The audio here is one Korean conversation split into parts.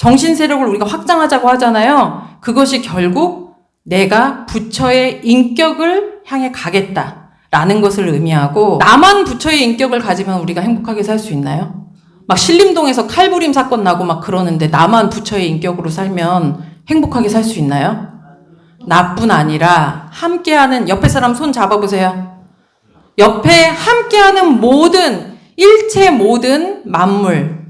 정신 세력을 우리가 확장하자고 하잖아요. 그것이 결국 내가 부처의 인격을 향해 가겠다라는 것을 의미하고, 나만 부처의 인격을 가지면 우리가 행복하게 살 수 있나요? 막 신림동에서 칼부림 사건 나고 막 그러는데 나만 부처의 인격으로 살면 행복하게 살 수 있나요? 나뿐 아니라 함께하는, 옆에 사람 손 잡아보세요. 옆에 함께하는 모든 일체 모든 만물,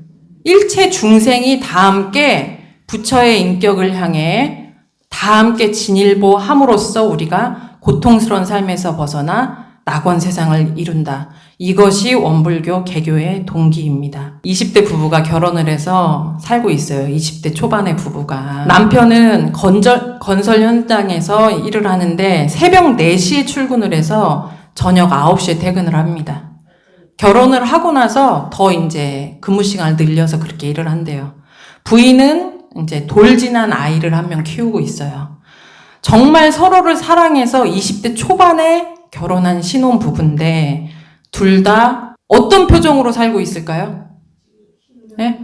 일체 중생이 다 함께 부처의 인격을 향해 다 함께 진일보함으로써 우리가 고통스러운 삶에서 벗어나 낙원 세상을 이룬다. 이것이 원불교 개교의 동기입니다. 20대 부부가 결혼을 해서 살고 있어요. 20대 초반의 부부가. 남편은 건설 현장에서 일을 하는데 새벽 4시에 출근을 해서 저녁 9시에 퇴근을 합니다. 결혼을 하고 나서 더 이제 근무 시간을 늘려서 그렇게 일을 한대요. 부인은 이제 돌진한 아이를 한 명 키우고 있어요. 정말 서로를 사랑해서 20대 초반에 결혼한 신혼 부부인데 둘 다 어떤 표정으로 살고 있을까요? 네?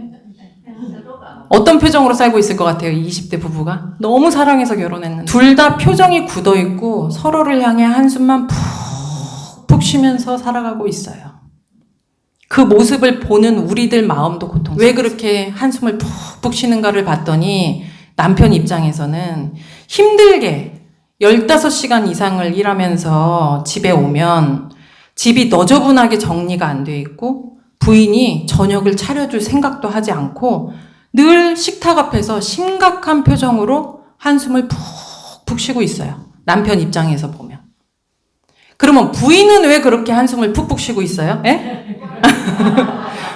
어떤 표정으로 살고 있을 것 같아요? 20대 부부가 너무 사랑해서 결혼했는데 둘 다 표정이 굳어있고 서로를 향해 한숨만 푹 쉬면서 살아가고 있어요. 그 모습을 보는 우리들 마음도 고통스러워요. 왜 그렇게 한숨을 푹푹 쉬는가를 봤더니 남편 입장에서는 힘들게 15시간 이상을 일하면서 집에 오면 집이 너저분하게 정리가 안 돼 있고 부인이 저녁을 차려줄 생각도 하지 않고 늘 식탁 앞에서 심각한 표정으로 한숨을 푹푹 쉬고 있어요. 남편 입장에서 보면. 그러면 부인은 왜 그렇게 한숨을 푹푹 쉬고 있어요? 예?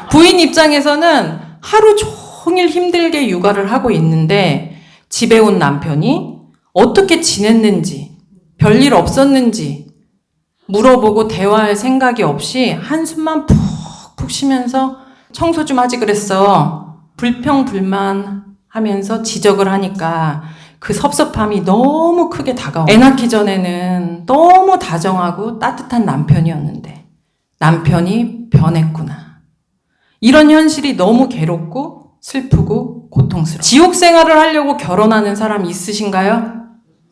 부인 입장에서는 하루 종일 힘들게 육아를 하고 있는데 집에 온 남편이 어떻게 지냈는지, 별일 없었는지 물어보고 대화할 생각이 없이 한숨만 푹푹 쉬면서 청소 좀 하지 그랬어. 불평불만하면서 지적을 하니까 그 섭섭함이 너무 크게 다가오고, 애 낳기 전에는 너무 다정하고 따뜻한 남편이었는데 남편이 변했구나. 이런 현실이 너무 괴롭고 슬프고 고통스러워. 지옥 생활을 하려고 결혼하는 사람 있으신가요?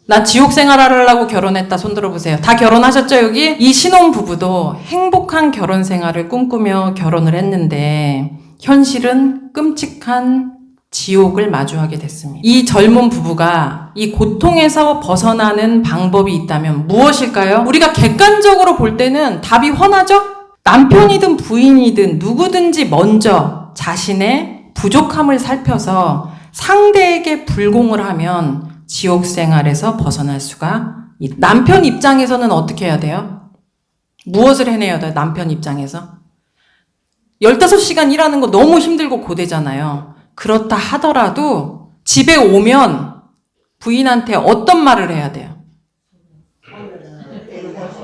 나 지옥 생활 하려고 결혼했다. 손 들어보세요. 다 결혼하셨죠, 여기? 이 신혼부부도 행복한 결혼 생활을 꿈꾸며 결혼을 했는데 현실은 끔찍한 지옥을 마주하게 됐습니다. 이 젊은 부부가 이 고통에서 벗어나는 방법이 있다면 무엇일까요? 우리가 객관적으로 볼 때는 답이 훤하죠? 남편이든 부인이든 누구든지 먼저 자신의 부족함을 살펴서 상대에게 불공을 하면 지옥 생활에서 벗어날 수가 있다. 남편 입장에서는 어떻게 해야 돼요? 무엇을 해내야 돼요? 남편 입장에서 15시간 일하는 거 너무 힘들고 고되잖아요. 그렇다 하더라도 집에 오면 부인한테 어떤 말을 해야 돼요?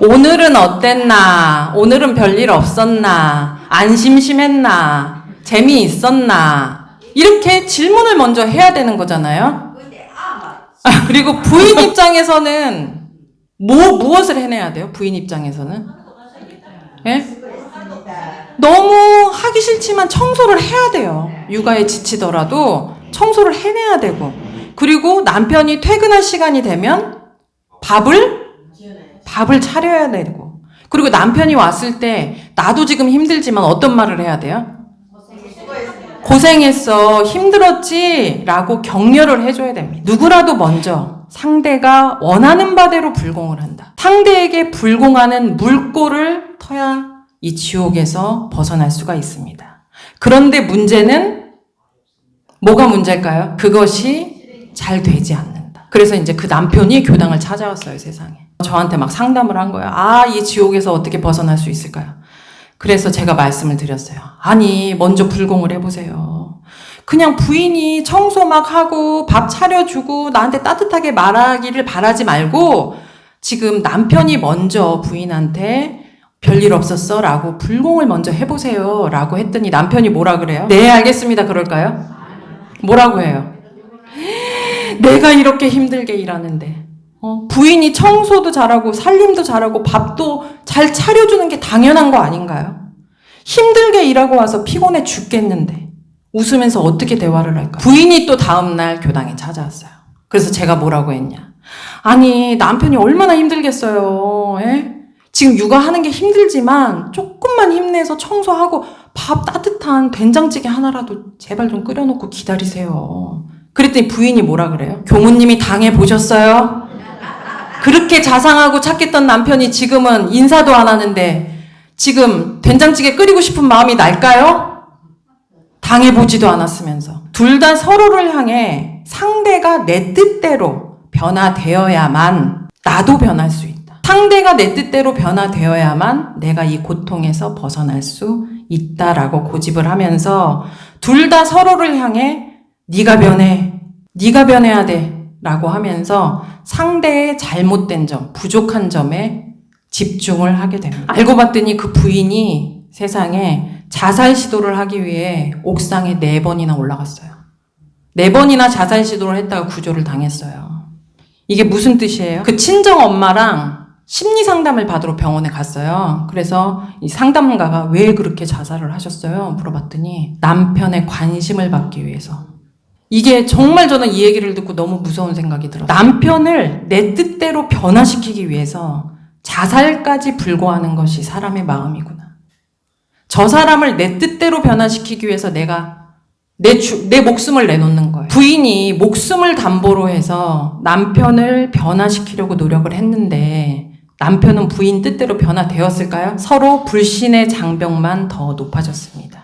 오늘은 어땠나? 오늘은 별일 없었나? 안 심심했나? 재미있었나? 이렇게 질문을 먼저 해야 되는 거잖아요. 그리고 부인 입장에서는 무엇을 해내야 돼요? 부인 입장에서는? 예? 너무 하기 싫지만 청소를 해야 돼요. 육아에 지치더라도 청소를 해내야 되고, 그리고 남편이 퇴근할 시간이 되면 밥을 차려야 되고, 그리고 남편이 왔을 때 나도 지금 힘들지만 어떤 말을 해야 돼요? 고생했어, 힘들었지? 라고 격려를 해줘야 됩니다. 누구라도 먼저 상대가 원하는 바대로 불공을 한다. 상대에게 불공하는 물꼬를 터야 이 지옥에서 벗어날 수가 있습니다. 그런데 문제는 뭐가 문제일까요? 그것이 잘 되지 않는다. 그래서 이제 그 남편이 교당을 찾아왔어요, 세상에. 저한테 막 상담을 한 거예요. 이 지옥에서 어떻게 벗어날 수 있을까요? 그래서 제가 말씀을 드렸어요. 아니, 먼저 불공을 해보세요. 그냥 부인이 청소 막 하고 밥 차려주고 나한테 따뜻하게 말하기를 바라지 말고 지금 남편이 먼저 부인한테 별일 없었어? 라고 불공을 먼저 해보세요. 라고 했더니 남편이 뭐라 그래요? 네, 알겠습니다. 그럴까요? 뭐라고 해요? 내가 이렇게 힘들게 일하는데 부인이 청소도 잘하고 살림도 잘하고 밥도 잘 차려주는 게 당연한 거 아닌가요? 힘들게 일하고 와서 피곤해 죽겠는데 웃으면서 어떻게 대화를 할까요? 부인이 또 다음날 교당에 찾아왔어요. 그래서 제가 뭐라고 했냐. 아니, 남편이 얼마나 힘들겠어요. 예? 지금 육아하는 게 힘들지만 조금만 힘내서 청소하고 밥 따뜻한 된장찌개 하나라도 제발 좀 끓여놓고 기다리세요. 그랬더니 부인이 뭐라 그래요? 교무님이 당해보셨어요? 그렇게 자상하고 착했던 남편이 지금은 인사도 안 하는데 지금 된장찌개 끓이고 싶은 마음이 날까요? 당해보지도 않았으면서. 둘 다 서로를 향해 상대가 내 뜻대로 변화되어야만 나도 변할 수 있다. 상대가 내 뜻대로 변화되어야만 내가 이 고통에서 벗어날 수 있다라고 고집을 하면서 둘 다 서로를 향해 네가 변해, 네가 변해야 돼 라고 하면서 상대의 잘못된 점, 부족한 점에 집중을 하게 됩니다. 알고 봤더니 그 부인이 세상에 자살 시도를 하기 위해 옥상에 4번이나 올라갔어요. 4번이나 자살 시도를 했다가 구조를 당했어요. 이게 무슨 뜻이에요? 그 친정 엄마랑 심리 상담을 받으러 병원에 갔어요. 그래서 이 상담가가 왜 그렇게 자살을 하셨어요? 물어봤더니 남편의 관심을 받기 위해서. 이게 정말 저는 이 얘기를 듣고 너무 무서운 생각이 들었어요. 남편을 내 뜻대로 변화시키기 위해서 자살까지 불구하는 것이 사람의 마음이구나. 저 사람을 내 뜻대로 변화시키기 위해서 내가 내 목숨을 내놓는 거예요. 부인이 목숨을 담보로 해서 남편을 변화시키려고 노력을 했는데 남편은 부인 뜻대로 변화되었을까요? 서로 불신의 장벽만 더 높아졌습니다.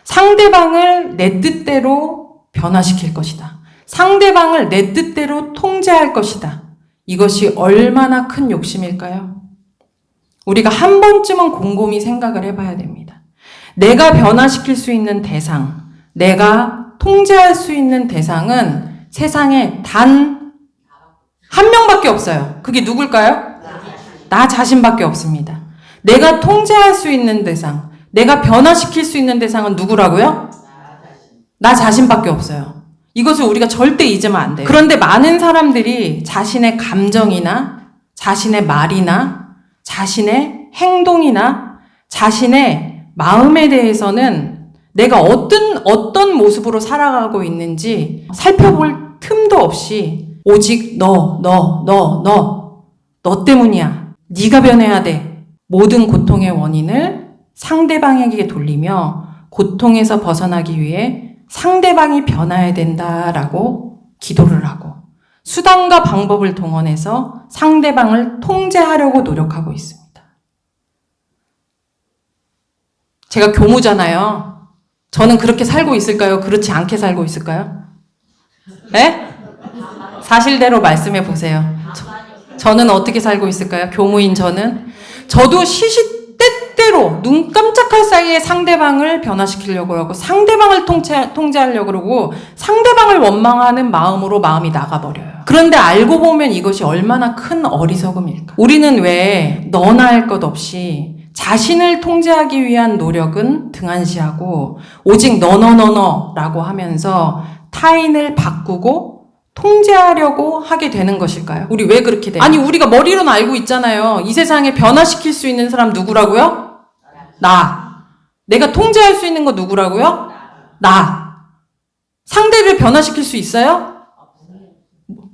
상대방을 내 뜻대로 변화시킬 것이다. 상대방을 내 뜻대로 통제할 것이다. 이것이 얼마나 큰 욕심일까요? 우리가 한 번쯤은 곰곰이 생각을 해봐야 됩니다. 내가 변화시킬 수 있는 대상, 내가 통제할 수 있는 대상은 세상에 단 한 명밖에 없어요. 그게 누굴까요? 나 자신밖에 없습니다. 내가 통제할 수 있는 대상, 내가 변화시킬 수 있는 대상은 누구라고요? 나 자신밖에 없어요. 이것을 우리가 절대 잊으면 안 돼요. 그런데 많은 사람들이 자신의 감정이나 자신의 말이나 자신의 행동이나 자신의 마음에 대해서는 내가 어떤 모습으로 살아가고 있는지 살펴볼 틈도 없이 오직 너 때문이야. 네가 변해야 돼. 모든 고통의 원인을 상대방에게 돌리며 고통에서 벗어나기 위해 상대방이 변해야 된다라고 기도를 하고 수단과 방법을 동원해서 상대방을 통제하려고 노력하고 있습니다. 제가 교무잖아요. 저는 그렇게 살고 있을까요? 그렇지 않게 살고 있을까요? 네? 사실대로 말씀해 보세요. 저는 어떻게 살고 있을까요? 교무인 저도 시시때때로 눈 깜짝할 사이에 상대방을 변화시키려고 하고 상대방을 통제하려고 그러고 상대방을 원망하는 마음으로 마음이 나가버려요. 그런데 알고 보면 이것이 얼마나 큰 어리석음일까? 우리는 왜 너나 할 것 없이 자신을 통제하기 위한 노력은 등한시하고 오직 너라고 하면서 타인을 바꾸고 통제하려고 하게 되는 것일까요? 우리 왜 그렇게 돼요? 아니, 우리가 머리로는 알고 있잖아요. 이 세상에 변화시킬 수 있는 사람 누구라고요? 나. 내가 통제할 수 있는 거 누구라고요? 나. 상대를 변화시킬 수 있어요?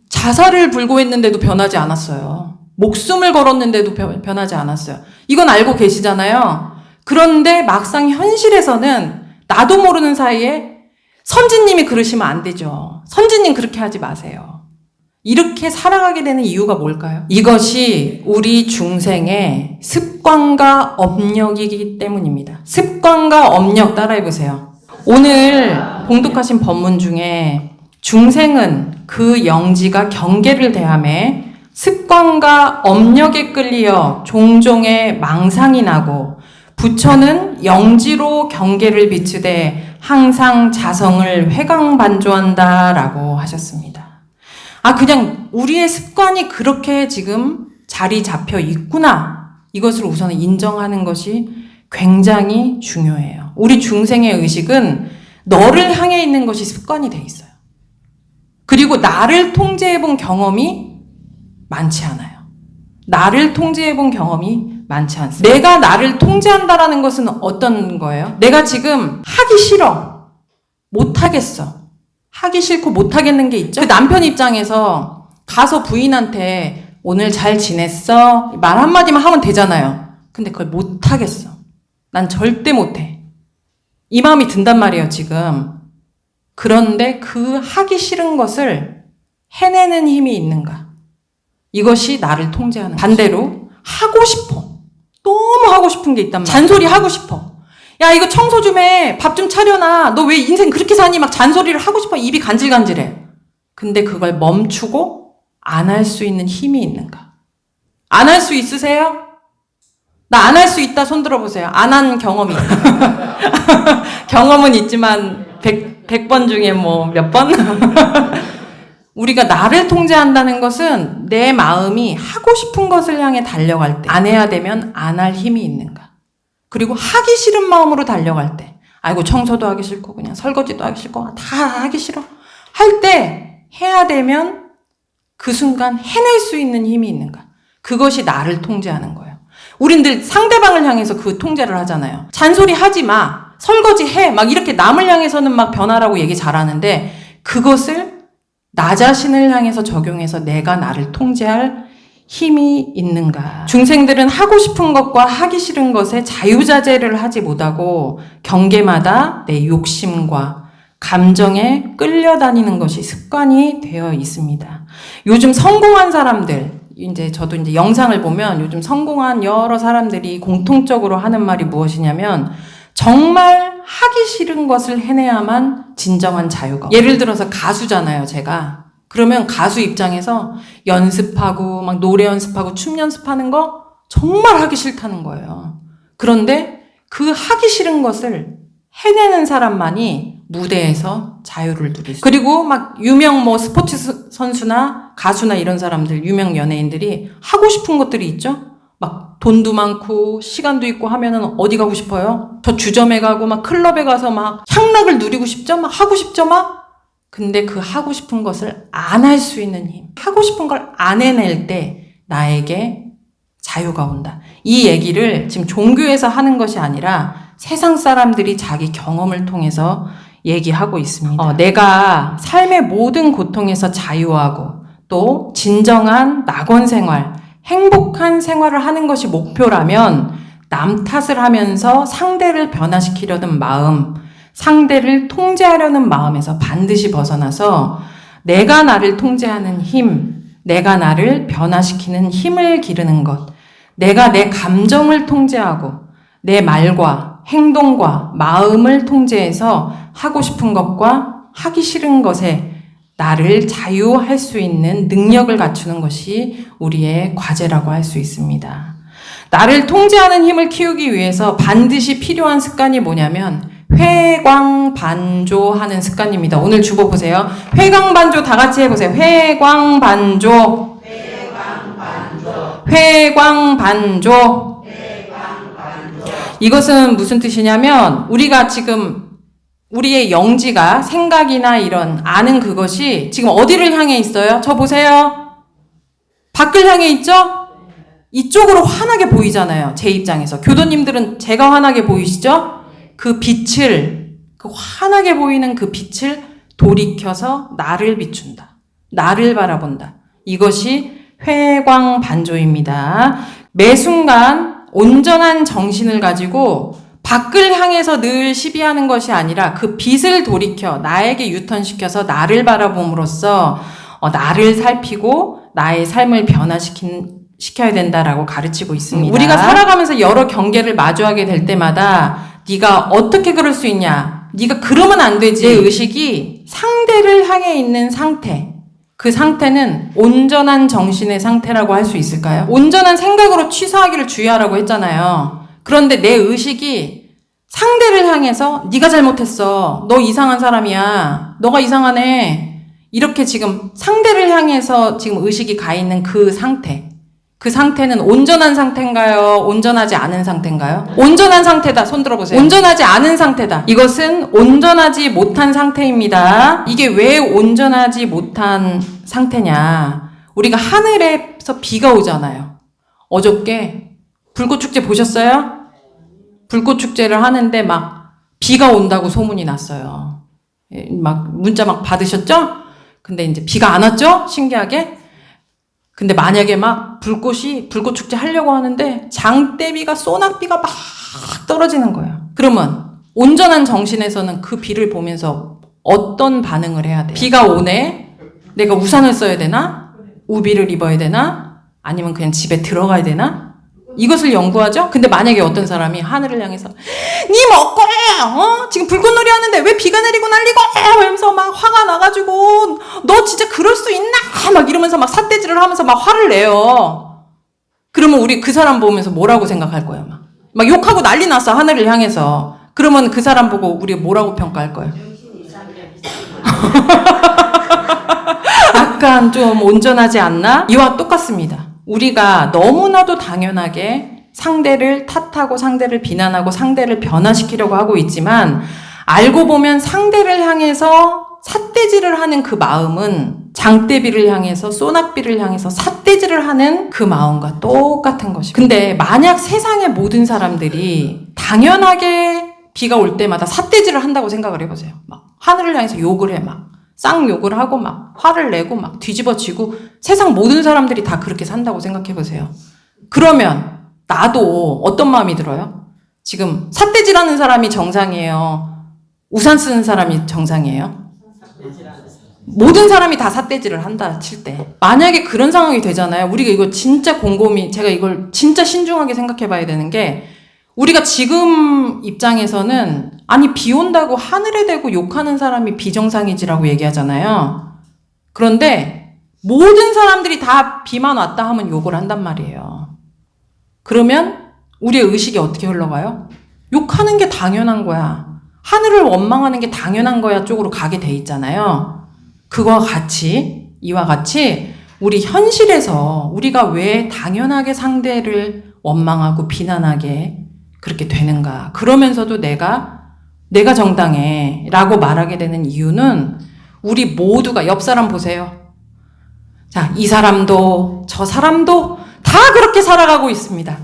자살을 불구했는데도 변하지 않았어요. 목숨을 걸었는데도 변하지 않았어요. 이건 알고 계시잖아요. 그런데 막상 현실에서는 나도 모르는 사이에 선지님이 그러시면 안 되죠. 선지님 그렇게 하지 마세요. 이렇게 살아가게 되는 이유가 뭘까요? 이것이 우리 중생의 습관과 업력이기 때문입니다. 습관과 업력 따라해보세요. 오늘 봉독하신 본문 중에 중생은 그 영지가 경계를 대하며 습관과 업력에 끌리어 종종의 망상이 나고 부처는 영지로 경계를 비추되 항상 자성을 회광반조한다라고 하셨습니다. 그냥 우리의 습관이 그렇게 지금 자리 잡혀 있구나. 이것을 우선 인정하는 것이 굉장히 중요해요. 우리 중생의 의식은 너를 향해 있는 것이 습관이 돼 있어요. 그리고 나를 통제해 본 경험이 많지 않아요. 나를 통제해 본 경험이 많지 않습니다. 내가 나를 통제한다라는 것은 어떤 거예요? 내가 지금 하기 싫어. 못하겠어. 하기 싫고 못하겠는 게 있죠? 그 남편 입장에서 가서 부인한테 오늘 잘 지냈어? 말 한마디만 하면 되잖아요. 근데 그걸 못하겠어. 난 절대 못해. 이 마음이 든단 말이에요, 지금. 그런데 그 하기 싫은 것을 해내는 힘이 있는가? 이것이 나를 통제하는 거지. 반대로 하고 싶어. 너무 하고 싶은 게 있단 말이야. 잔소리 하고 싶어. 야, 이거 청소 좀 해. 밥 좀 차려놔. 너 왜 인생 그렇게 사니? 막 잔소리를 하고 싶어. 입이 간질간질해. 근데 그걸 멈추고 안 할 수 있는 힘이 있는가? 안 할 수 있으세요? 나 안 할 수 있다 손 들어보세요. 안 한 경험이 있다. 경험은 있지만 100번 중에 뭐 몇 번? 우리가 나를 통제한다는 것은 내 마음이 하고 싶은 것을 향해 달려갈 때 안 해야 되면 안 할 힘이 있는가? 그리고 하기 싫은 마음으로 달려갈 때 아이고 청소도 하기 싫고 그냥 설거지도 하기 싫고 다 하기 싫어 할 때 해야 되면 그 순간 해낼 수 있는 힘이 있는가? 그것이 나를 통제하는 거예요. 우린 늘 상대방을 향해서 그 통제를 하잖아요. 잔소리 하지 마. 설거지 해. 막 이렇게 남을 향해서는 막 변하라고 얘기 잘하는데 그것을 나 자신을 향해서 적용해서 내가 나를 통제할 힘이 있는가? 중생들은 하고 싶은 것과 하기 싫은 것에 자유자재를 하지 못하고 경계마다 내 욕심과 감정에 끌려다니는 것이 습관이 되어 있습니다. 요즘 성공한 사람들, 저도 이제 영상을 보면 요즘 성공한 여러 사람들이 공통적으로 하는 말이 무엇이냐면 정말 하기 싫은 것을 해내야만 진정한 자유가. 예를 들어서 가수잖아요, 제가. 그러면 가수 입장에서 연습하고 막 노래 연습하고 춤 연습하는 거 정말 하기 싫다는 거예요. 그런데 그 하기 싫은 것을 해내는 사람만이 무대에서 자유를 누릴 수. 그리고 막 유명 뭐 스포츠 선수나 가수나 이런 사람들, 유명 연예인들이 하고 싶은 것들이 있죠? 막 돈도 많고 시간도 있고 하면은 어디 가고 싶어요? 저 주점에 가고 막 클럽에 가서 막 향락을 누리고 싶죠? 막 하고 싶죠? 막 근데 그 하고 싶은 것을 안 할 수 있는 힘, 하고 싶은 걸 안 해낼 때 나에게 자유가 온다. 이 얘기를 지금 종교에서 하는 것이 아니라 세상 사람들이 자기 경험을 통해서 얘기하고 있습니다. 내가 삶의 모든 고통에서 자유하고 또 진정한 낙원 생활, 행복한 생활을 하는 것이 목표라면 남 탓을 하면서 상대를 변화시키려는 마음, 상대를 통제하려는 마음에서 반드시 벗어나서 내가 나를 통제하는 힘, 내가 나를 변화시키는 힘을 기르는 것, 내가 내 감정을 통제하고 내 말과 행동과 마음을 통제해서 하고 싶은 것과 하기 싫은 것에 나를 자유할 수 있는 능력을 갖추는 것이 우리의 과제라고 할 수 있습니다. 나를 통제하는 힘을 키우기 위해서 반드시 필요한 습관이 뭐냐면 회광반조하는 습관입니다. 오늘 주보 보세요. 회광반조 다 같이 해보세요. 회광반조. 회광반조. 이것은 무슨 뜻이냐면 우리가 지금 우리의 영지가 생각이나 이런 아는 그것이 지금 어디를 향해 있어요? 저 보세요. 밖을 향해 있죠? 이쪽으로 환하게 보이잖아요. 제 입장에서. 교도님들은 제가 환하게 보이시죠? 그 빛을, 그 환하게 보이는 그 빛을 돌이켜서 나를 비춘다. 나를 바라본다. 이것이 회광반조입니다. 매 순간 온전한 정신을 가지고 밖을 향해서 늘 시비하는 것이 아니라 그 빛을 돌이켜 나에게 유턴시켜서 나를 바라봄으로써 나를 살피고 나의 삶을 변화시켜야 된다라고 가르치고 있습니다. 우리가 살아가면서 여러 경계를 마주하게 될 때마다 네가 어떻게 그럴 수 있냐? 네가 그러면 안 되지. 내 의식이 상대를 향해 있는 상태. 그 상태는 온전한 정신의 상태라고 할 수 있을까요? 온전한 생각으로 취사하기를 주의하라고 했잖아요. 그런데 내 의식이 상대를 향해서 네가 잘못했어. 너 이상한 사람이야. 너가 이상하네. 이렇게 지금 상대를 향해서 지금 의식이 가 있는 그 상태. 그 상태는 온전한 상태인가요? 온전하지 않은 상태인가요? 온전한 상태다. 손 들어보세요. 온전하지 않은 상태다. 이것은 온전하지 못한 상태입니다. 이게 왜 온전하지 못한 상태냐? 우리가 하늘에서 비가 오잖아요. 어저께 불꽃축제 보셨어요? 불꽃축제를 하는데 막 비가 온다고 소문이 났어요. 막 문자 막 받으셨죠? 근데 이제 비가 안 왔죠? 신기하게. 근데 만약에 막 불꽃 축제 하려고 하는데 장대비가 소낙비가 막 떨어지는 거예요. 그러면 온전한 정신에서는 그 비를 보면서 어떤 반응을 해야 돼요? 비가 오네? 내가 우산을 써야 되나? 우비를 입어야 되나? 아니면 그냥 집에 들어가야 되나? 이것을 연구하죠? 근데 만약에 어떤 사람이 하늘을 향해서 니 먹고 지금 불꽃놀이 하는데 왜 비가 내리고 난리고 이러면서 막 화가 나가지고 너 진짜 그럴 수 있나? 막 이러면서 막 삿대질을 하면서 막 화를 내요. 그러면 우리 그 사람 보면서 뭐라고 생각할 거예요? 막 욕하고 난리 났어, 하늘을 향해서. 그러면 그 사람 보고 우리 뭐라고 평가할 거예요? 약간 좀 온전하지 않나? 이와 똑같습니다. 우리가 너무나도 당연하게 상대를 탓하고 상대를 비난하고 상대를 변화시키려고 하고 있지만 알고 보면 상대를 향해서 삿대질을 하는 그 마음은 장대비를 향해서 소낙비를 향해서 삿대질을 하는 그 마음과 똑같은 것이고, 근데 만약 세상의 모든 사람들이 당연하게 비가 올 때마다 삿대질을 한다고 생각을 해보세요. 막 하늘을 향해서 욕을 해, 막 쌍욕을 하고 막 화를 내고 막 뒤집어지고 세상 모든 사람들이 다 그렇게 산다고 생각해보세요. 그러면 나도 어떤 마음이 들어요? 지금 삿대질하는 사람이 정상이에요? 우산 쓰는 사람이 정상이에요? 모든 사람이 다 삿대질을 한다 칠 때 만약에 그런 상황이 되잖아요. 우리가 이거 진짜 곰곰이 제가 이걸 진짜 신중하게 생각해 봐야 되는 게, 우리가 지금 입장에서는 아니 비 온다고 하늘에 대고 욕하는 사람이 비정상이지라고 얘기하잖아요. 그런데 모든 사람들이 다 비만 왔다 하면 욕을 한단 말이에요. 그러면 우리의 의식이 어떻게 흘러가요? 욕하는 게 당연한 거야, 하늘을 원망하는 게 당연한 거야 쪽으로 가게 돼 있잖아요. 그와 같이, 이와 같이 우리 현실에서 우리가 왜 당연하게 상대를 원망하고 비난하게 그렇게 되는가? 그러면서도 내가 정당해 라고 말하게 되는 이유는 우리 모두가, 옆 사람 보세요. 자, 이 사람도 저 사람도 다 그렇게 살아가고 있습니다.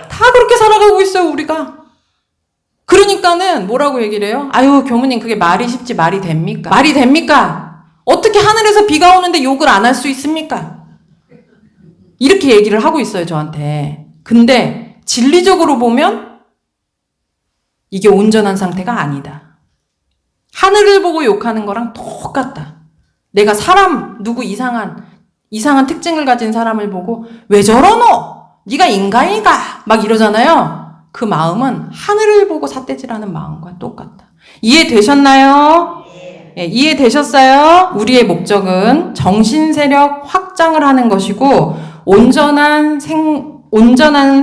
다 그렇게 살아가고 있어요, 우리가. 그러니까는 뭐라고 얘기를 해요? 아유, 교무님 그게 말이 쉽지 말이 됩니까? 말이 됩니까? 어떻게 하늘에서 비가 오는데 욕을 안 할 수 있습니까? 이렇게 얘기를 하고 있어요, 저한테. 근데 진리적으로 보면 이게 온전한 상태가 아니다. 하늘을 보고 욕하는 거랑 똑같다. 내가 사람, 누구 이상한 특징을 가진 사람을 보고 왜 저러노? 네가 인간이가? 막 이러잖아요. 그 마음은 하늘을 보고 삿대질하는 마음과 똑같다. 이해되셨나요? 예, 이해되셨어요? 우리의 목적은 정신세력 확장을 하는 것이고 온전한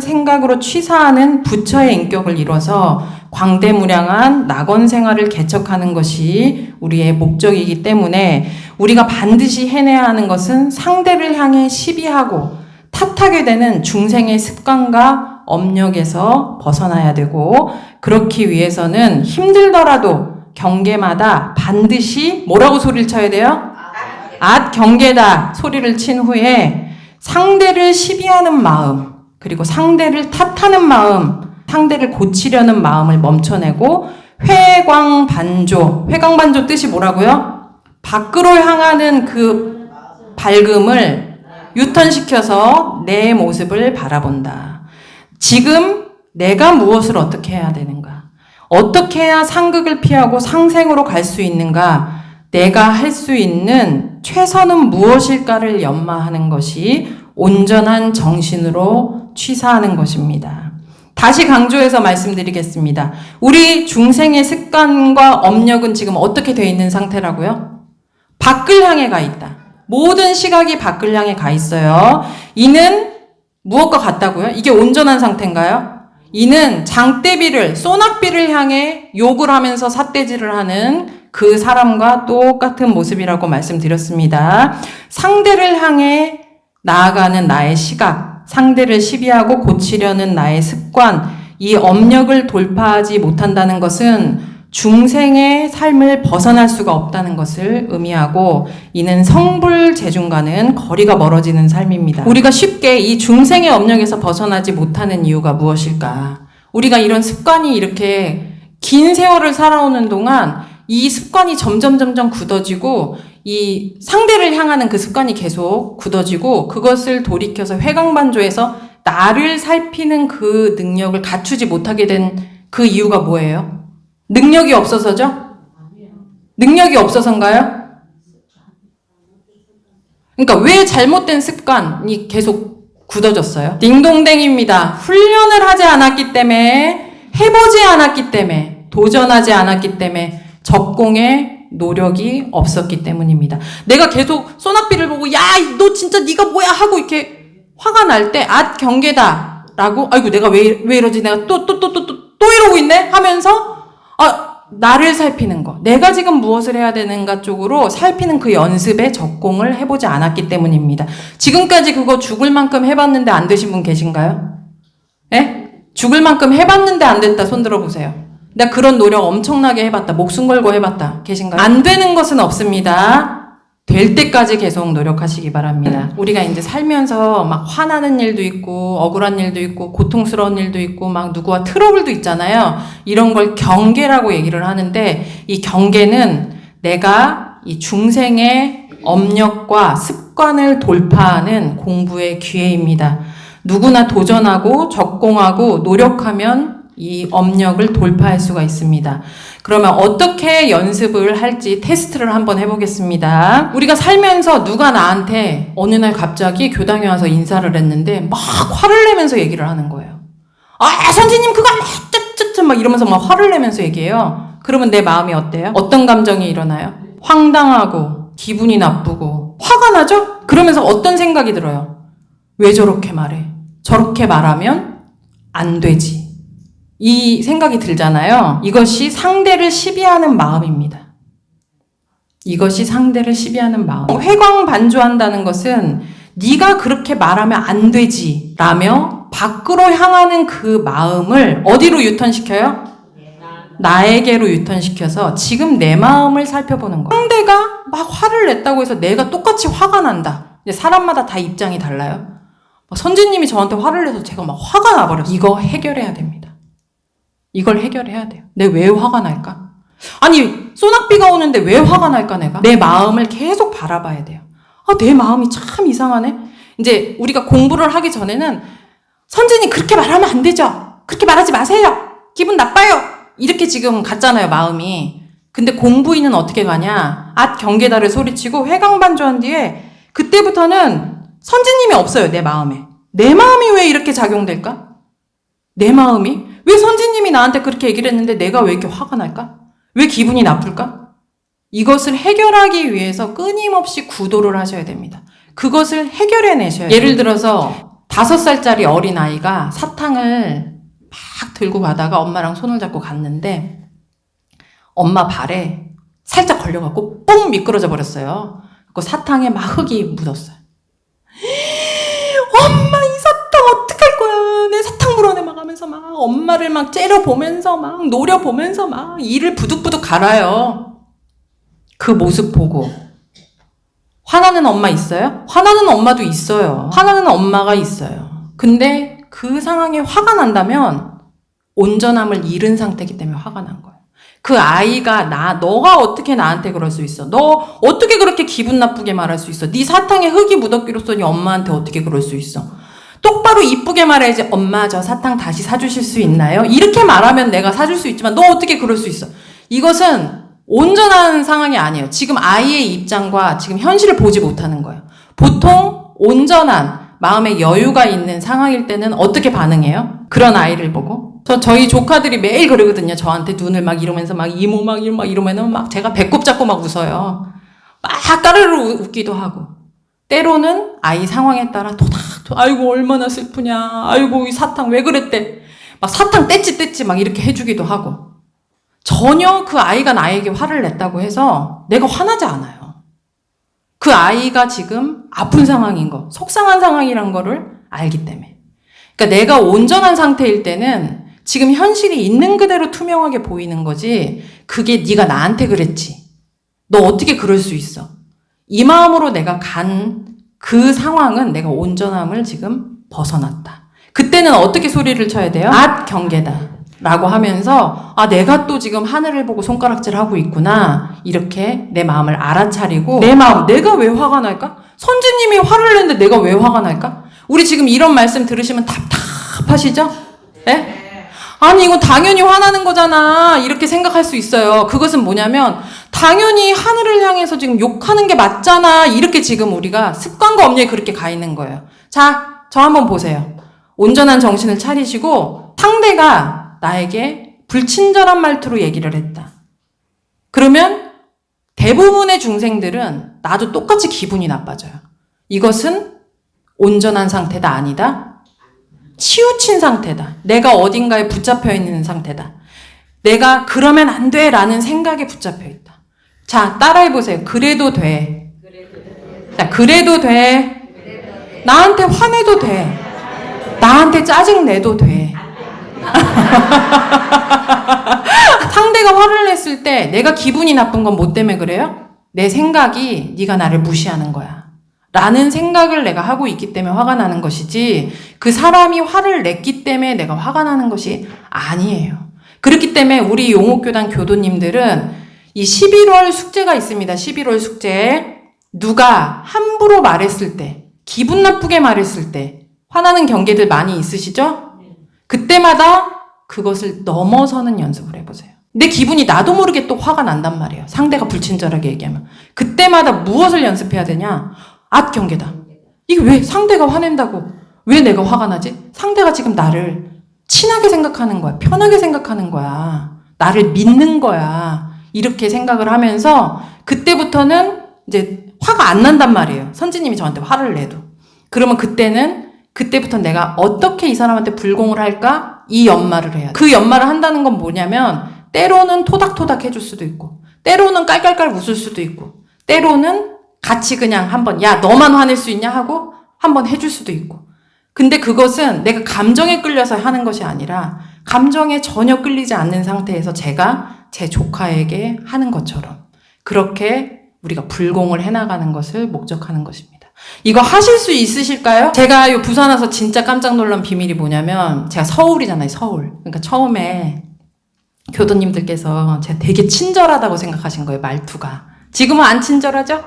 생각으로 취사하는 부처의 인격을 이뤄서 광대무량한 낙원 생활을 개척하는 것이 우리의 목적이기 때문에 우리가 반드시 해내야 하는 것은 상대를 향해 시비하고 탓하게 되는 중생의 습관과 업력에서 벗어나야 되고, 그렇기 위해서는 힘들더라도 경계마다 반드시 뭐라고 소리를 쳐야 돼요? 경계다 소리를 친 후에 상대를 시비하는 마음, 그리고 상대를 탓하는 마음, 상대를 고치려는 마음을 멈춰내고 회광반조 뜻이 뭐라고요? 밖으로 향하는 그 밝음을 유턴시켜서 내 모습을 바라본다. 지금 내가 무엇을 어떻게 해야 되는가? 어떻게 해야 상극을 피하고 상생으로 갈 수 있는가? 내가 할 수 있는 최선은 무엇일까를 연마하는 것이 온전한 정신으로 취사하는 것입니다. 다시 강조해서 말씀드리겠습니다. 우리 중생의 습관과 업력은 지금 어떻게 되어 있는 상태라고요? 밖을 향해 가 있다. 모든 시각이 밖을 향해 가 있어요. 이는 무엇과 같다고요? 이게 온전한 상태인가요? 이는 장대비를, 소낙비를 향해 욕을 하면서 삿대질을 하는 그 사람과 똑같은 모습이라고 말씀드렸습니다. 상대를 향해 나아가는 나의 시각, 상대를 시비하고 고치려는 나의 습관, 이 업력을 돌파하지 못한다는 것은 중생의 삶을 벗어날 수가 없다는 것을 의미하고, 이는 성불재중과는 거리가 멀어지는 삶입니다. 우리가 쉽게 이 중생의 업력에서 벗어나지 못하는 이유가 무엇일까? 우리가 이런 습관이 이렇게 긴 세월을 살아오는 동안 이 습관이 점점 굳어지고 이 상대를 향하는 그 습관이 계속 굳어지고 그것을 돌이켜서 회광반조해서 나를 살피는 그 능력을 갖추지 못하게 된 그 이유가 뭐예요? 능력이 없어서죠? 능력이 없어서인가요? 그러니까 왜 잘못된 습관이 계속 굳어졌어요? 딩동댕입니다. 훈련을 하지 않았기 때문에, 해보지 않았기 때문에, 도전하지 않았기 때문에 적공의 노력이 없었기 때문입니다. 내가 계속 소낙비를 보고 야, 너 진짜 네가 뭐야 하고 이렇게 화가 날 때 경계다 라고 아이고 내가 왜 이러지, 내가 또 이러고 있네 하면서 나를 살피는 거, 내가 지금 무엇을 해야 되는가 쪽으로 살피는 그 연습에 적공을 해보지 않았기 때문입니다. 지금까지 그거 죽을 만큼 해봤는데 안 되신 분 계신가요? 예? 죽을 만큼 해봤는데 안 됐다 손 들어보세요. 내가 그런 노력 엄청나게 해봤다, 목숨 걸고 해봤다 계신가요? 안 되는 것은 없습니다. 될 때까지 계속 노력하시기 바랍니다. 우리가 이제 살면서 막 화나는 일도 있고 억울한 일도 있고 고통스러운 일도 있고 막 누구와 트러블도 있잖아요. 이런 걸 경계라고 얘기를 하는데, 이 경계는 내가 이 중생의 업력과 습관을 돌파하는 공부의 기회입니다. 누구나 도전하고 적공하고 노력하면 이 업력을 돌파할 수가 있습니다. 그러면 어떻게 연습을 할지 테스트를 한번 해보겠습니다. 우리가 살면서 누가 나한테 어느 날 갑자기 교당에 와서 인사를 했는데 막 화를 내면서 얘기를 하는 거예요. 선생님 그거 막 이러면서 막 화를 내면서 얘기해요. 그러면 내 마음이 어때요? 어떤 감정이 일어나요? 황당하고 기분이 나쁘고 화가 나죠? 그러면서 어떤 생각이 들어요? 왜 저렇게 말해? 저렇게 말하면 안 되지. 이 생각이 들잖아요. 이것이 상대를 시비하는 마음입니다. 이것이 상대를 시비하는 마음. 회광반조한다는 것은 네가 그렇게 말하면 안 되지 라며 밖으로 향하는 그 마음을 어디로 유턴시켜요? 나에게로 유턴시켜서 지금 내 마음을 살펴보는 거예요. 상대가 막 화를 냈다고 해서 내가 똑같이 화가 난다. 사람마다 다 입장이 달라요. 선지님이 저한테 화를 내서 제가 막 화가 나버렸어요. 이거 해결해야 됩니다. 이걸 해결해야 돼요. 내가 왜 화가 날까? 아니, 소낙비가 오는데 왜 화가 날까, 내가? 내 마음을 계속 바라봐야 돼요. 내 마음이 참 이상하네? 이제 우리가 공부를 하기 전에는 선진이 그렇게 말하면 안 되죠? 그렇게 말하지 마세요! 기분 나빠요! 이렇게 지금 갔잖아요, 마음이. 근데 공부인은 어떻게 가냐? 경계다를 소리치고 회광반조한 뒤에 그때부터는 선지님이 없어요, 내 마음에. 내 마음이 왜 이렇게 작용될까? 내 마음이? 왜 선지님이 나한테 그렇게 얘기를 했는데 내가 왜 이렇게 화가 날까? 왜 기분이 나쁠까? 이것을 해결하기 위해서 끊임없이 구도를 하셔야 됩니다. 그것을 해결해내셔야 돼요. 예를 들어서 5살짜리 어린아이가 사탕을 막 들고 가다가 엄마랑 손을 잡고 갔는데 엄마 발에 살짝 걸려갖고 뽕 미끄러져 버렸어요. 그 사탕에 막 흙이 묻었어요. 엄마, 이 사탕 어떡할 거야? 내 사탕 불어내 막 하면서 막 엄마를 막 째려보면서 막 노려보면서 막 이를 부득부득 갈아요. 그 모습 보고 화나는 엄마 있어요? 화나는 엄마도 있어요. 화나는 엄마가 있어요. 근데 그 상황에 화가 난다면 온전함을 잃은 상태이기 때문에 화가 난 거예요. 그 아이가 너가 어떻게 나한테 그럴 수 있어? 너 어떻게 그렇게 기분 나쁘게 말할 수 있어? 네 사탕에 흙이 묻었기로써 네 엄마한테 어떻게 그럴 수 있어? 똑바로 이쁘게 말해야지. 엄마, 저 사탕 다시 사주실 수 있나요? 이렇게 말하면 내가 사줄 수 있지만 너 어떻게 그럴 수 있어? 이것은 온전한 상황이 아니에요. 지금 아이의 입장과 지금 현실을 보지 못하는 거예요. 보통 온전한 마음의 여유가 있는 상황일 때는 어떻게 반응해요? 그런 아이를 보고? 저희 조카들이 매일 그러거든요. 저한테 눈을 막 이러면서 막 이모 막 이러면은 막 제가 배꼽 잡고 막 웃어요. 막 까르르 웃기도 하고. 때로는 아이 상황에 따라 아이고 얼마나 슬프냐. 아이고 이 사탕 왜 그랬대. 막 사탕 떼찌 막 이렇게 해주기도 하고. 전혀 그 아이가 나에게 화를 냈다고 해서 내가 화나지 않아요. 그 아이가 지금 아픈 상황인 거, 속상한 상황이란 거를 알기 때문에. 그러니까 내가 온전한 상태일 때는 지금 현실이 있는 그대로 투명하게 보이는 거지, 그게 네가 나한테 그랬지, 너 어떻게 그럴 수 있어, 이 마음으로 내가 간 그 상황은 내가 온전함을 지금 벗어났다. 그때는 어떻게 소리를 쳐야 돼요? 앗 경계다 라고 하면서 내가 또 지금 하늘을 보고 손가락질하고 있구나, 이렇게 내 마음을 알아차리고, 내 마음, 내가 왜 화가 날까? 선지님이 화를 냈는데 내가 왜 화가 날까? 우리 지금 이런 말씀 들으시면 답답하시죠? 예? 아니 이건 당연히 화나는 거잖아, 이렇게 생각할 수 있어요. 그것은 뭐냐면 당연히 하늘을 향해서 지금 욕하는 게 맞잖아, 이렇게 지금 우리가 습관과 엄연히 그렇게 가 있는 거예요. 자, 저 한번 보세요. 온전한 정신을 차리시고, 상대가 나에게 불친절한 말투로 얘기를 했다. 그러면 대부분의 중생들은 나도 똑같이 기분이 나빠져요. 이것은 온전한 상태다, 아니다? 치우친 상태다. 내가 어딘가에 붙잡혀 있는 상태다. 내가 그러면 안 돼 라는 생각에 붙잡혀 있다. 자, 따라해보세요. 그래도 돼. 자, 그래도 돼. 나한테 화내도 돼. 나한테 짜증내도 돼. 상대가 화를 냈을 때 내가 기분이 나쁜 건 뭐 때문에 그래요? 내 생각이 네가 나를 무시하는 거야 라는 생각을 내가 하고 있기 때문에 화가 나는 것이지, 그 사람이 화를 냈기 때문에 내가 화가 나는 것이 아니에요. 그렇기 때문에 우리 용옥교단 교도님들은 이 11월 숙제가 있습니다. 11월 숙제. 누가 함부로 말했을 때, 기분 나쁘게 말했을 때 화나는 경계들 많이 있으시죠? 그때마다 그것을 넘어서는 연습을 해보세요. 내 기분이 나도 모르게 또 화가 난단 말이에요. 상대가 불친절하게 얘기하면. 그때마다 무엇을 연습해야 되냐? 앗 경계다. 이게 왜 상대가 화낸다고 왜 내가 화가 나지? 상대가 지금 나를 친하게 생각하는 거야. 편하게 생각하는 거야. 나를 믿는 거야. 이렇게 생각을 하면서 그때부터는 이제 화가 안 난단 말이에요. 선지님이 저한테 화를 내도. 그러면 그때부터 내가 어떻게 이 사람한테 불공을 할까? 이 연말을 해야 돼. 그 연말을 한다는 건 뭐냐면, 때로는 토닥토닥 해줄 수도 있고, 때로는 깔깔깔 웃을 수도 있고, 때로는 같이 그냥 한번 야 너만 화낼 수 있냐 하고 한번 해줄 수도 있고. 근데 그것은 내가 감정에 끌려서 하는 것이 아니라 감정에 전혀 끌리지 않는 상태에서 제가 제 조카에게 하는 것처럼 그렇게 우리가 불공을 해나가는 것을 목적하는 것입니다. 이거 하실 수 있으실까요? 제가 요 부산 와서 진짜 깜짝 놀란 비밀이 뭐냐면, 제가 서울이잖아요, 서울. 그러니까 처음에 교도님들께서 제가 되게 친절하다고 생각하신 거예요, 말투가. 지금은 안 친절하죠?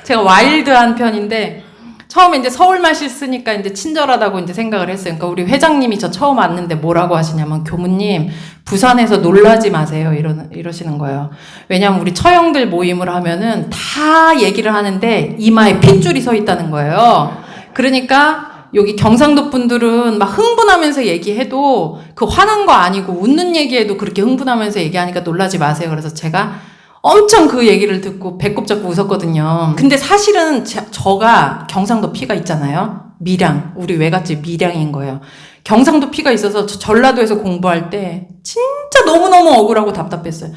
제가 와일드한 편인데, 처음에 이제 서울말실 쓰니까 이제 친절하다고 이제 생각을 했어요. 그러니까 우리 회장님이 저 처음 왔는데 뭐라고 하시냐면, 교무님, 부산에서 놀라지 마세요. 이러시는 거예요. 왜냐면 우리 처형들 모임을 하면은 다 얘기를 하는데 이마에 핏줄이 서 있다는 거예요. 그러니까 여기 경상도 분들은 막 흥분하면서 얘기해도 그 화난 거 아니고 웃는 얘기해도 그렇게 흥분하면서 얘기하니까 놀라지 마세요. 그래서 제가 엄청 그 얘기를 듣고 배꼽 잡고 웃었거든요. 근데 사실은 저가 경상도 피가 있잖아요. 밀양. 우리 외갓집 밀양인 거예요. 경상도 피가 있어서 전라도에서 공부할 때 진짜 너무너무 억울하고 답답했어요.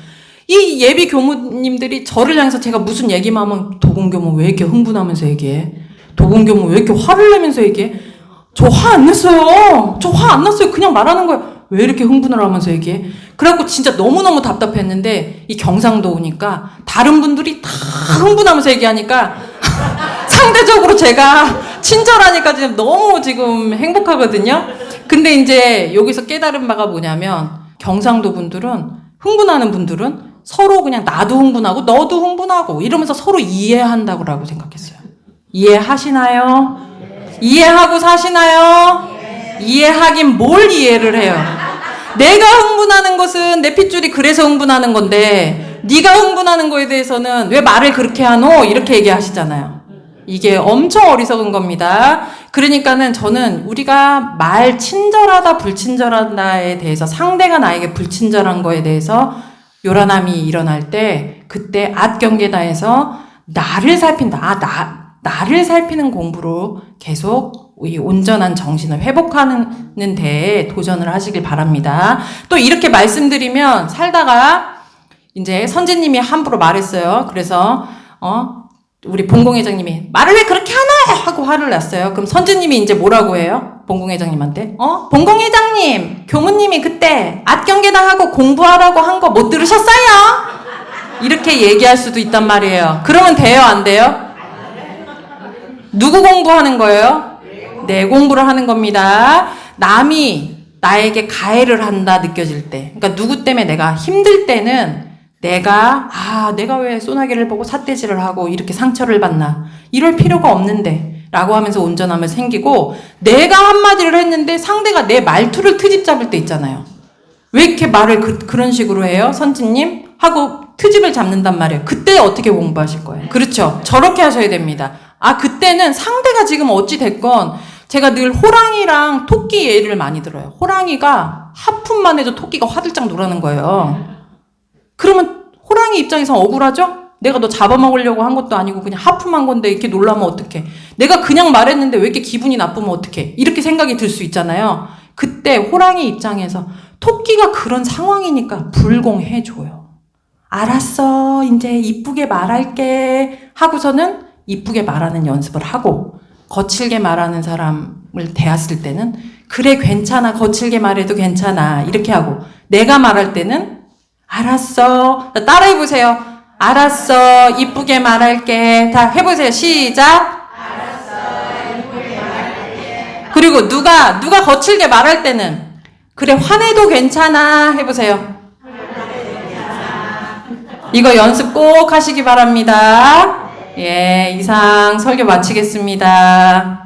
이 예비 교무님들이 저를 향해서 제가 무슨 얘기만 하면, 도공교무 왜 이렇게 흥분하면서 얘기해? 도공교무 왜 이렇게 화를 내면서 얘기해? 저 화 안 냈어요. 저 화 안 났어요. 그냥 말하는 거예요. 왜 이렇게 흥분을 하면서 얘기해? 그래갖고 진짜 너무너무 답답했는데, 이 경상도 오니까 다른 분들이 다 흥분하면서 얘기하니까 상대적으로 제가 친절하니까 지금 너무 지금 행복하거든요. 근데 이제 여기서 깨달은 바가 뭐냐면, 경상도 분들은, 흥분하는 분들은 서로 그냥 나도 흥분하고 너도 흥분하고 이러면서 서로 이해한다고 생각했어요. 이해하시나요? 이해하고 사시나요? 이해하긴 뭘 이해를 해요. 내가 흥분하는 것은 내 핏줄이 그래서 흥분하는 건데, 네가 흥분하는 거에 대해서는 왜 말을 그렇게 하노? 이렇게 얘기하시잖아요. 이게 엄청 어리석은 겁니다. 그러니까는 저는 우리가 말 친절하다 불친절하다에 대해서, 상대가 나에게 불친절한 거에 대해서 요란함이 일어날 때, 그때 앗경계다에서 나를 살핀다. 나를 살피는 공부로 계속 이 온전한 정신을 회복하는 데에 도전을 하시길 바랍니다. 또 이렇게 말씀드리면 살다가 이제 선지님이 함부로 말했어요. 그래서 우리 본공회장님이 말을 왜 그렇게 하나 하고 화를 냈어요. 그럼 선지님이 이제 뭐라고 해요? 본공회장님한테 본공회장님, 교무님이 그때 앗경계다 하고 공부하라고 한 거 못 들으셨어요? 이렇게 얘기할 수도 있단 말이에요. 그러면 돼요, 안 돼요? 누구 공부하는 거예요? 내 공부를 하는 겁니다. 남이 나에게 가해를 한다 느껴질 때, 그러니까 누구 때문에 내가 힘들 때는 내가 왜 소나기를 보고 삿대질을 하고 이렇게 상처를 받나, 이럴 필요가 없는데 라고 하면서 온전함을 생기고, 내가 한마디를 했는데 상대가 내 말투를 트집 잡을 때 있잖아요. 왜 이렇게 말을 그런 식으로 해요? 선지님? 하고 트집을 잡는단 말이에요. 그때 어떻게 공부하실 거예요? 그렇죠. 저렇게 하셔야 됩니다. 그때는 상대가 지금 어찌 됐건, 제가 늘 호랑이랑 토끼 예를 많이 들어요. 호랑이가 하품만 해도 토끼가 화들짝 놀라는 거예요. 그러면 호랑이 입장에서 억울하죠? 내가 너 잡아먹으려고 한 것도 아니고 그냥 하품한 건데 이렇게 놀라면 어떡해. 내가 그냥 말했는데 왜 이렇게 기분이 나쁘면 어떡해. 이렇게 생각이 들 수 있잖아요. 그때 호랑이 입장에서 토끼가 그런 상황이니까 불공해줘요. 알았어, 이제 이쁘게 말할게 하고서는 이쁘게 말하는 연습을 하고, 거칠게 말하는 사람을 대했을 때는 그래 괜찮아, 거칠게 말해도 괜찮아 이렇게 하고, 내가 말할 때는 알았어, 따라해보세요. 알았어, 이쁘게 말할게. 다 해보세요. 시작. 알았어, 이쁘게 말할게. 그리고 누가 거칠게 말할 때는 그래 화내도 괜찮아 해보세요. 이거 연습 꼭 하시기 바랍니다. 예, 이상 설교 마치겠습니다.